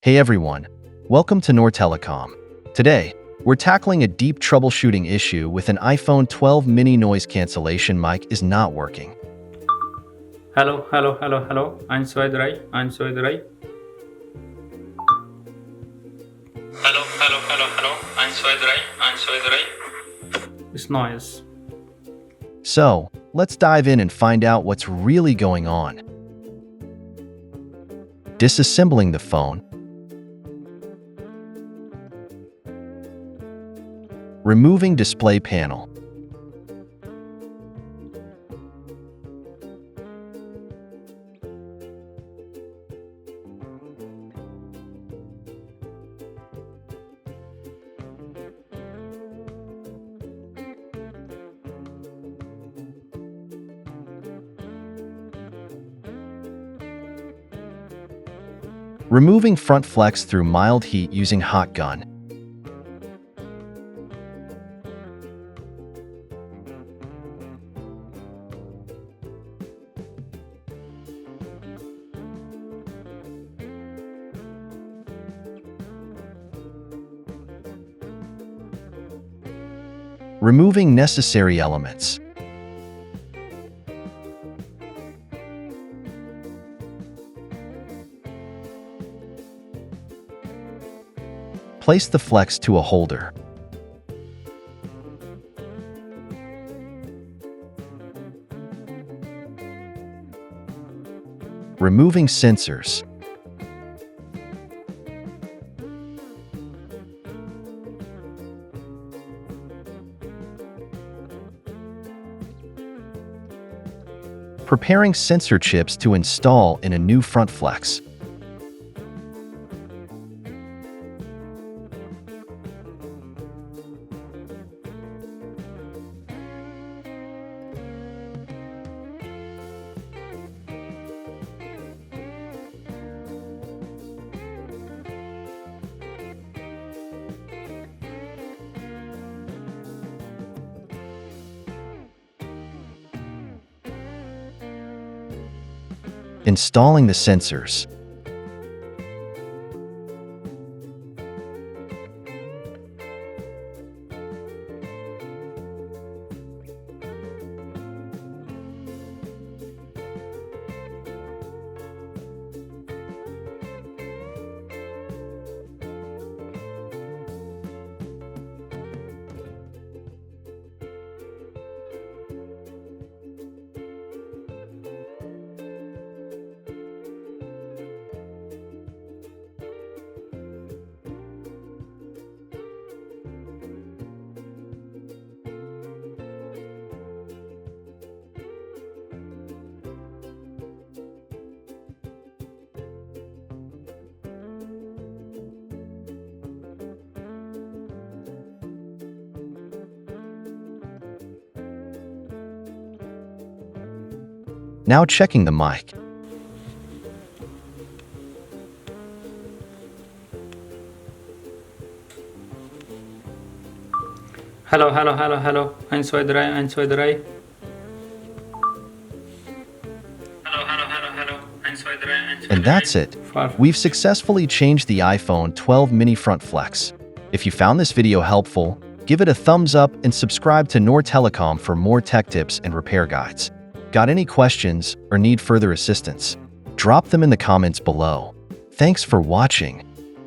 Hey everyone, welcome to Noor Telecom. Today, we're tackling a deep troubleshooting issue with an iPhone 12 mini noise cancellation mic is not working. Hello. I'm Suedrai. It's noise. So, let's dive in and find out what's really going on. Disassembling the phone. Removing display panel. Removing front flex through mild heat using hot gun. Removing necessary elements. Place the flex to a holder. Removing sensors. Preparing sensor chips to install in a new front flex. Installing the sensors. Now checking the mic. Hello. I'm Suedrai. And that's it. We've successfully changed the iPhone 12 mini front flex. If you found this video helpful, give it a thumbs up and subscribe to Noor Telecom for more tech tips and repair guides. Got any questions or need further assistance? Drop them in the comments below. Thanks for watching.